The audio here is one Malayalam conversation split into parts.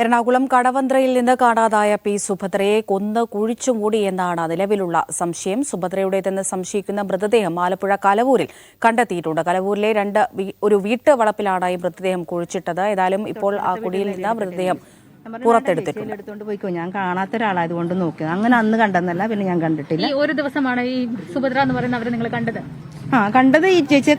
എറണാകുളം കടവന്ത്രയിൽ നിന്ന് കാണാതായ പി സുഭദ്രയെ കൊന്ന് കുഴിച്ചുമൂടി എന്നാണ് നിലവിലുള്ള സംശയം. സുഭദ്രയുടേതെന്ന് സംശയിക്കുന്ന മൃതദേഹം ആലപ്പുഴ കലവൂരിൽ കണ്ടെത്തിയിട്ടുണ്ട്. കലവൂരിലെ ഒരു വീട്ടുവളപ്പിലാണ് ഈ മൃതദേഹം കുഴിച്ചിട്ടത്. ഏതായാലും ഇപ്പോൾ ആ കുടിയിൽ നിന്ന് മൃതദേഹം പുറത്തെടുത്തിട്ടുണ്ട്. പോയിക്കോ, ഞാൻ കാണാത്ത ഒരാളായതുകൊണ്ട് നോക്കി. അങ്ങനെ അന്ന് കണ്ടെന്നല്ല, പിന്നെ ഞാൻ കണ്ടിട്ടില്ല. ഈ ഒരു ദിവസമാണ് ഈ സുഭദ്ര എന്ന് പറയുന്ന അവരെ നിങ്ങൾ കണ്ടത്? കണ്ടത് ഈ ചേച്ചിയെ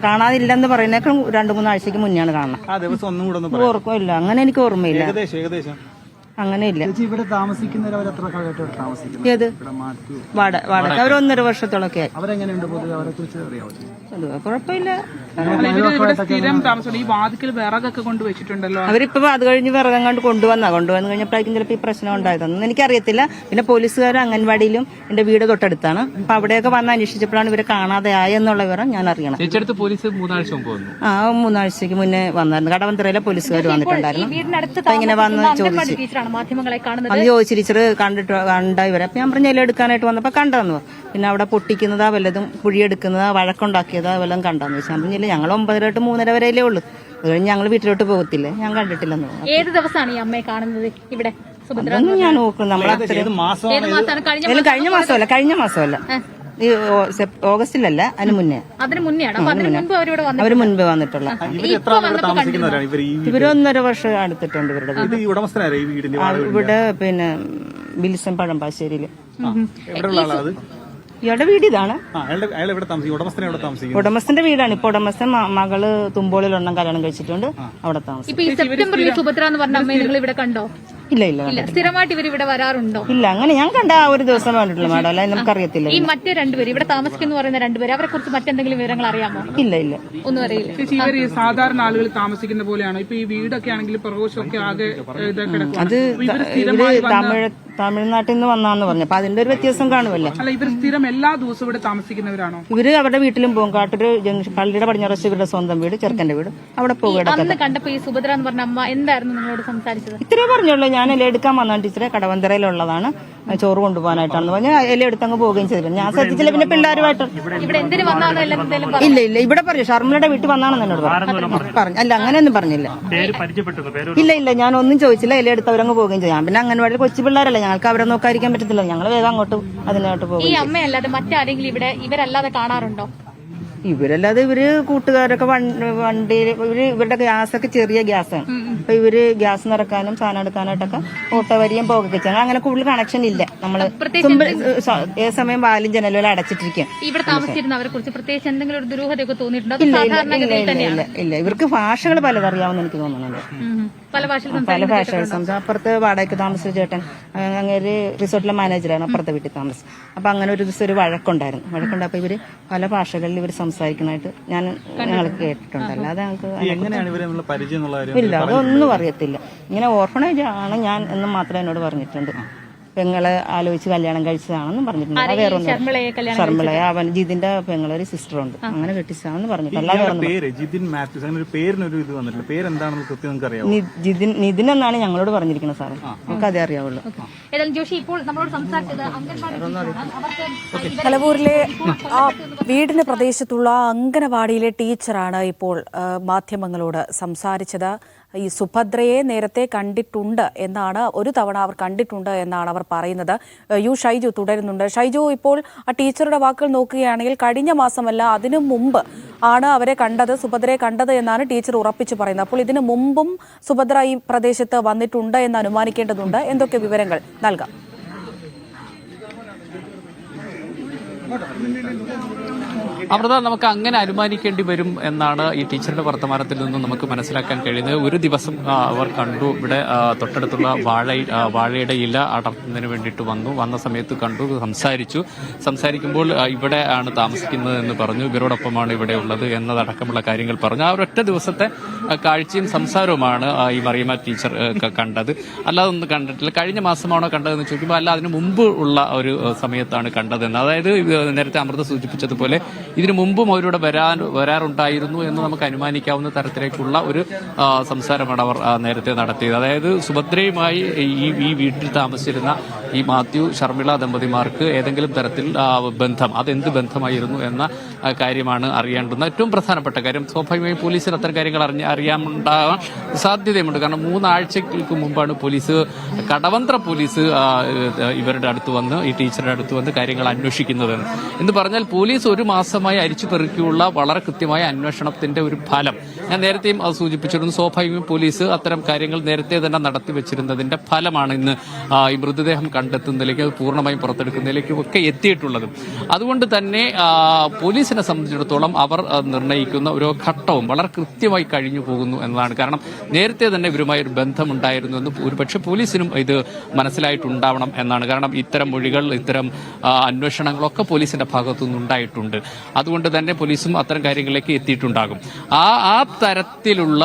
കാണാതില്ലെന്ന് പറയുന്നേക്കും 2-3 ആഴ്ചക്ക് മുന്നെയാണ് കാണുന്നത്. ഓർക്കില്ല, അങ്ങനെ എനിക്ക് ഓർമ്മയില്ല. അങ്ങനെയില്ല. ഏത് വാടക അവർ 1.5 വർഷത്തോളൊക്കെ ആയി. കുഴപ്പമില്ല. അവരിപ്പോ അത് കഴിഞ്ഞ് വിറകങ്ങാണ്ട് കൊണ്ടുവന്നു കഴിഞ്ഞപ്പോഴേക്കും ചിലപ്പോൾ ഈ പ്രശ്നം ഉണ്ടായതൊന്നും എനിക്കറിയത്തില്ല. പിന്നെ പോലീസുകാർ അംഗൻവാടിയിലും എന്റെ വീട് തൊട്ടടുത്താണ്. അപ്പൊ അവിടെയൊക്കെ വന്ന് അന്വേഷിച്ചപ്പോഴാണ് ഇവരെ കാണാതെ ആയെന്നുള്ള വിവരം ഞാൻ അറിയണം. മൂന്നാഴ്ചക്ക് മുന്നേ വന്നായിരുന്നു. കടവന്ത്രയിലെ പോലീസുകാർ വന്നിട്ടുണ്ടായിരുന്നു. ഇങ്ങനെ വന്ന് ചോദിച്ചു അന്ന് ചോദിച്ചു, ടീച്ചർ കണ്ട ഇവരെ. അപ്പൊ ഞാൻ പറഞ്ഞ ഇല എടുക്കാനായിട്ട് വന്നപ്പോ കണ്ടെന്നു. പിന്നെ അവിടെ പൊട്ടിക്കുന്നതാ വല്ലതും കുഴിയെടുക്കുന്നതാ വഴക്കുണ്ടാക്കിയതാ വല്ലതും കണ്ടെന്ന് വെച്ചാൽ പറഞ്ഞില്ല. ഞങ്ങൾ 9 തൊട്ട് 3:30 വരെയല്ലേ ഉള്ളൂ. അത് കഴിഞ്ഞ് ഞങ്ങൾ വീട്ടിലോട്ട് പോകത്തില്ലേ. ഞാൻ കണ്ടിട്ടില്ലെന്ന്. ഏത് ദിവസമാണ് ഈ അമ്മയെ കാണുന്നത് ഇവിടെ? അതൊന്നും ഞാൻ നോക്കുന്നു. കഴിഞ്ഞ മാസമല്ല, ഈ ഓഗസ്റ്റിലല്ല, അതിന് മുന്നേ. അവര് മുൻപ് വന്നിട്ടുള്ള. ഇവര് 1.5 വർഷം അടുത്തിട്ടുണ്ട് ഇവരുടെ വീട്. ഇവിടെ പിന്നെ ബിൽസൺ പഴമ്പാശ്ശേരിയില്. ഇയാളുടെ വീട് ഇതാണ്. ഉടമസ്ഥന്റെ വീടാണ്. ഇപ്പൊ ഉടമസ്ഥൻ മകള് തുമ്പോളിലൊന്നും കല്യാണം കഴിച്ചിട്ടുണ്ട്. അവിടെ താമസിക്കും. സുഭദ്ര എന്ന് പറഞ്ഞ അമ്മയെ നിങ്ങൾ ഇവിടെ കണ്ടോ? ഇല്ല. സ്ഥിരമായിട്ട് ഇവർ ഇവിടെ വരാറുണ്ടോ? ഇല്ല, അങ്ങനെ ഞാൻ കണ്ട ആ ഒരു ദിവസം കണ്ടിട്ടുള്ള മാഡം. അല്ല, നമുക്കറിയത്തില്ല. ഈ മറ്റേ 2 പേര് ഇവിടെ താമസിക്കുന്നു പറയുന്ന 2 പേര്, അവരെ കുറിച്ച് മറ്റെന്തെങ്കിലും വിവരങ്ങൾ അറിയാമോ? ഇല്ല. ഒന്നും അറിയില്ല. ഇവർ സാധാരണ ആളുകൾ താമസിക്കുന്ന പോലെയാണ്. ഇപ്പൊ ഈ വീടൊക്കെ ആണെങ്കിൽ പ്രകോശമൊക്കെ ആകെ അത് തമിഴ്നാട്ടിൽ നിന്ന് വന്നാന്ന് പറഞ്ഞു. അപ്പൊ അതിന്റെ ഒരു വ്യത്യാസം കാണുമല്ലോ. അല്ല, ഇവർ സ്ഥിരം എല്ലാ ദിവസവും ഇവിടെ താമസിക്കുന്നവരാണോ? ഇവര് അവരുടെ വീട്ടിലും പോകും. കാട്ടൊരു പള്ളിയുടെ പടിഞ്ഞാറച്ച് ഇവരുടെ സ്വന്തം വീട്, ചെറുക്കന്റെ വീട്. അവിടെ പോകും. കണ്ടപ്പോ ഈ സുഭദ്ര എന്ന് പറഞ്ഞ അമ്മ എന്തായിരുന്നു നിങ്ങളോട് സംസാരിച്ചത്? ഇത്രേ പറഞ്ഞുള്ളൂ. ഞാൻ ഇല എടുക്കാൻ വന്നാണ് ടീച്ചറെ, കടവന്തരയിലുള്ളതാണ്, ചോറ് കൊണ്ടുപോകാനായിട്ടാണ് പറഞ്ഞ് ഇല എടുത്തങ്ങ് പോവുകയും ചെയ്തു. ഞാൻ ശ്രദ്ധിച്ചില്ല. പിന്നെ പിള്ളേരുമായിട്ട് ഇല്ല. ഇവിടെ പറഞ്ഞു ഷർമിളയുടെ വീട്ടിൽ വന്നാണെന്ന് എന്നോട് പറഞ്ഞു. അല്ല, അങ്ങനെയൊന്നും പറഞ്ഞില്ല. ഇല്ല, ഞാൻ ഒന്നും ചോദിച്ചില്ല. ഇല എടുത്തവരങ്ങ് പോവുകയും ചെയ്യാം. പിന്നെ അംഗൻവാടിയിൽ കൊച്ചു പിള്ളേരല്ല, ഞങ്ങൾക്ക് അവരെ നോക്കാതിരിക്കാൻ പറ്റത്തില്ല. ഞങ്ങൾ വേഗം അങ്ങോട്ട് അതിനോട്ട് പോകും. ഈ അമ്മയല്ലാതെ മറ്റാരെങ്കിലും ഇവിടെ ഇവരല്ലാതെ കാണാറുണ്ടോ? ഇവരല്ലാതെ ഇവര് കൂട്ടുകാരൊക്കെ വണ്ടിയിൽ ഇവരുടെ ഗ്യാസൊക്കെ ചെറിയ ഗ്യാസാണ്. അപ്പൊ ഇവര് ഗ്യാസ് നിറക്കാനും സാധനം എടുക്കാനായിട്ടൊക്കെ ഓട്ടോ വരിയും പോകൊക്കെ ചെയ്യാം. അങ്ങനെ കൂടുതൽ കണക്ഷൻ ഇല്ല. നമ്മള് ഏത് സമയം വാലും ജനലും അടച്ചിട്ടിരിക്കും. ഇവിടെ താമസിച്ചിരുന്നവരെ കുറിച്ച് പ്രത്യേകിച്ച് എന്തെങ്കിലും ഒരു ദുരൂഹതയൊക്കെ തോന്നിയിട്ടുണ്ടോ? ഇല്ല. ഇവർക്ക് ഭാഷകൾ പലതറിയാമെന്ന് എനിക്ക് തോന്നുന്നുണ്ട്. പല ഭാഷകൾ സംസാരം. അപ്പുറത്ത് വാടകയ്ക്ക് താമസിച്ച ചേട്ടൻ അങ്ങനെ റിസോർട്ടിലെ മാനേജറാണ്, അപ്പുറത്തെ വീട്ടിൽ താമസം. അപ്പൊ അങ്ങനെ ഒരു ദിവസം ഒരു വഴക്കുണ്ടായിരുന്നു. അപ്പൊ ഇവര് പല ഭാഷകളിൽ ഇവർ സംസാരിക്കുന്നതായിട്ട് ഞങ്ങൾക്ക് കേട്ടിട്ടുണ്ട്. അല്ലാതെ ഞങ്ങൾക്ക് ഇല്ല, അതൊന്നും അറിയത്തില്ല. ഇങ്ങനെ ഓർഫണേജ് ആണ് ഞാൻ എന്നും മാത്രമേ എന്നോട് പറഞ്ഞിട്ടുണ്ട്. പെങ്ങളെ ആലോചിച്ച് കല്യാണം കഴിച്ചതാണെന്നും പറഞ്ഞിട്ടുണ്ട്. വേറെ ഒന്നും ശർമിളയെ അവൻ ജിതിന്റെ പെങ്ങളൊരു സിസ്റ്ററുണ്ട്, അങ്ങനെ കെട്ടിച്ചതാണെന്ന് പറഞ്ഞിട്ടുണ്ട്. നിതിൻ എന്നാണ് ഞങ്ങളോട് പറഞ്ഞിരിക്കുന്നത് സാറേ. നമുക്ക് അതേ അറിയാവുള്ളൂ. കലവൂരിലെ വീടിന് പ്രദേശത്തുള്ള അംഗനവാടിയിലെ ടീച്ചറാണ് ഇപ്പോൾ മാധ്യമങ്ങളോട് സംസാരിച്ചത്. ഈ സുഭദ്രയെ നേരത്തെ കണ്ടിട്ടുണ്ട് എന്നാണ്, ഒരു തവണ അവർ കണ്ടിട്ടുണ്ട് എന്നാണ് അവർ പറയുന്നത്. ഷൈജു തുടരുന്നുണ്ട്. ഷൈജു, ഇപ്പോൾ ആ ടീച്ചറുടെ വാക്കുകൾ നോക്കുകയാണെങ്കിൽ കഴിഞ്ഞ മാസമല്ല, അതിനു മുമ്പ് ആണ് അവരെ കണ്ടത്, സുഭദ്രയെ കണ്ടത് എന്നാണ് ടീച്ചർ ഉറപ്പിച്ചു പറയുന്നത്. അപ്പോൾ ഇതിനു മുമ്പും സുഭദ്ര ഈ പ്രദേശത്ത് വന്നിട്ടുണ്ട് എന്ന് അനുമാനിക്കേണ്ടതുണ്ട്. എന്തൊക്കെ വിവരങ്ങൾ നൽകാം? അമൃത, നമുക്ക് അങ്ങനെ അനുമാനിക്കേണ്ടി വരും എന്നാണ് ഈ ടീച്ചറുടെ വർത്തമാനത്തിൽ നിന്നും നമുക്ക് മനസ്സിലാക്കാൻ കഴിയുന്നത്. ഒരു ദിവസം അവർ കണ്ടു, ഇവിടെ തൊട്ടടുത്തുള്ള വാഴയുടെ ഇല അടർത്തുന്നതിന് വേണ്ടിയിട്ട് വന്ന സമയത്ത് കണ്ടു, സംസാരിക്കുമ്പോൾ ഇവിടെ ആണ് താമസിക്കുന്നത് എന്ന് പറഞ്ഞു, ഇവരോടൊപ്പമാണ് ഇവിടെ ഉള്ളത് എന്നതടക്കമുള്ള കാര്യങ്ങൾ പറഞ്ഞു. ആ ഒരൊറ്റ ദിവസത്തെ കാഴ്ചയും സംസാരവുമാണ് ഈ മറിയമ്മ ടീച്ചർ കണ്ടത്. അല്ലാതെ ഒന്നും കണ്ടിട്ടില്ല. കഴിഞ്ഞ മാസമാണോ കണ്ടതെന്ന് ചോദിക്കുമ്പോൾ അല്ല, അതിന് മുമ്പ് ഉള്ള ഒരു സമയത്താണ് കണ്ടതെന്ന്. അതായത് നേരത്തെ അമൃത സൂചിപ്പിച്ചതുപോലെ ഈ ഇതിനു മുമ്പും അവരുടെ വരാറുണ്ടായിരുന്നു എന്ന് നമുക്ക് അനുമാനിക്കാവുന്ന തരത്തിലേക്കുള്ള ഒരു സംസാരമാണ് അവർ നേരത്തെ നടത്തിയത്. അതായത് സുഭദ്രയുമായി ഈ വീട്ടിൽ താമസിച്ചിരുന്ന ഈ മാത്യു ശർമിള ദമ്പതിമാർക്ക് ഏതെങ്കിലും തരത്തിൽ ബന്ധം, അതെന്ത് ബന്ധമായിരുന്നു എന്ന കാര്യമാണ് അറിയേണ്ടുന്ന ഏറ്റവും പ്രധാനപ്പെട്ട കാര്യം. സ്വാഭാവികമായും പോലീസിന് അത്തരം കാര്യങ്ങൾ അറിയാനുണ്ടാകാൻ സാധ്യതയുമുണ്ട്. കാരണം 3 ആഴ്ചകൾക്ക് മുമ്പാണ് കടവന്ത്ര പോലീസ് ഇവരുടെ അടുത്ത് വന്ന്, ഈ ടീച്ചറുടെ അടുത്ത് വന്ന് കാര്യങ്ങൾ അന്വേഷിക്കുന്നത് എന്ന് പറഞ്ഞാൽ പോലീസ് 1 മാസമായി അരിച്ചു പെറുക്കിയുള്ള വളരെ കൃത്യമായ അന്വേഷണത്തിന്റെ ഒരു ഫലം ഞാൻ നേരത്തെയും സൂചിപ്പിച്ചിരുന്നു. സ്വാഭാവികമായും പോലീസ് അത്തരം കാര്യങ്ങൾ നേരത്തെ തന്നെ നടത്തി വെച്ചിരുന്നതിന്റെ ഫലമാണ് ഇന്ന് ഈ മൃതദേഹം കണ്ടെത്തുന്നതിലേക്ക്, അത് പൂർണ്ണമായും പുറത്തെടുക്കുന്നതിലേക്കും ഒക്കെ എത്തിയിട്ടുള്ളത്. അതുകൊണ്ട് തന്നെ പോലീസിനെ സംബന്ധിച്ചിടത്തോളം അവർ നിർണ്ണയിക്കുന്ന ഓരോ ഘട്ടവും വളരെ കൃത്യമായി കഴിഞ്ഞു പോകുന്നു എന്നതാണ്. കാരണം നേരത്തെ തന്നെ ഇവരുമായി ഒരു ബന്ധമുണ്ടായിരുന്നു എന്ന് ഒരുപക്ഷെ പോലീസിനും ഇത് മനസ്സിലായിട്ടുണ്ടാവണം എന്നാണ്. കാരണം ഇത്തരം മൊഴികൾ, ഇത്തരം അന്വേഷണങ്ങളൊക്കെ പോലീസിന്റെ ഭാഗത്തു നിന്നുണ്ടായിട്ടുണ്ട്. അതുകൊണ്ട് തന്നെ പോലീസും അത്തരം കാര്യങ്ങളിലേക്ക് എത്തിയിട്ടുണ്ടാകും. ആ തരത്തിലുള്ള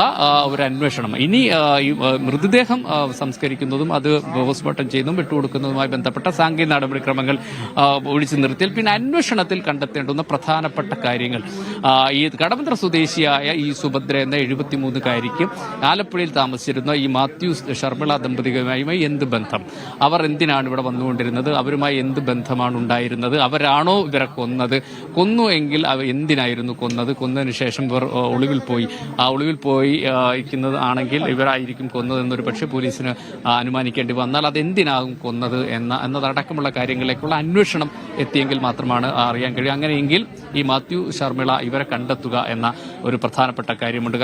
ഒരു അന്വേഷണം ഇനി ഈ മൃതദേഹം സംസ്കരിക്കുന്നതും അത് പോസ്റ്റ്മോർട്ടം ചെയ്യുന്നതും വിട്ടുകൊടുക്കുന്നതുമായി ബന്ധപ്പെട്ട സാങ്കേതിക നടപടിക്രമങ്ങൾ ഒഴിച്ചു നിർത്തിയാൽ പിന്നെ അന്വേഷണത്തിൽ കണ്ടെത്തേണ്ടുന്ന പ്രധാനപ്പെട്ട കാര്യങ്ങൾ ഈ കടവന്ത്ര സ്വദേശിയായ ഈ സുഭദ്ര എന്ന 73-കാരിക്ക് ആലപ്പുഴയിൽ താമസിച്ചിരുന്ന ഈ മാത്യു ശർമിള ദമ്പതികളുമായി എന്ത് ബന്ധം, അവർ എന്തിനാണ് ഇവിടെ വന്നുകൊണ്ടിരുന്നത്, അവരുമായി എന്ത് ബന്ധമാണ് ഉണ്ടായിരുന്നത്, അവരാണോ ഇവരെ കൊന്നു എങ്കിൽ എന്തിനായിരുന്നു കൊന്നതിന് ശേഷം ഇവർ ഒളിവിൽ പോയി ഇരിക്കുന്നത് ആണെങ്കിൽ ഇവരായിരിക്കും കൊന്നതെന്നൊരു പക്ഷേ പോലീസിന് അനുമാനിക്കേണ്ടി വന്നാൽ അതെന്തിനാകും കൊന്നത് എന്നതടക്കമുള്ള കാര്യങ്ങളിലേക്കുള്ള അന്വേഷണം എത്തിയെങ്കിൽ മാത്രമാണ് അറിയാൻ കഴിയുക. അങ്ങനെയെങ്കിൽ ഈ മാത്യു ശർമിള ഇവരെ കണ്ടെത്തുക എന്ന ഒരു പ്രധാനപ്പെട്ട കാര്യമുണ്ട്.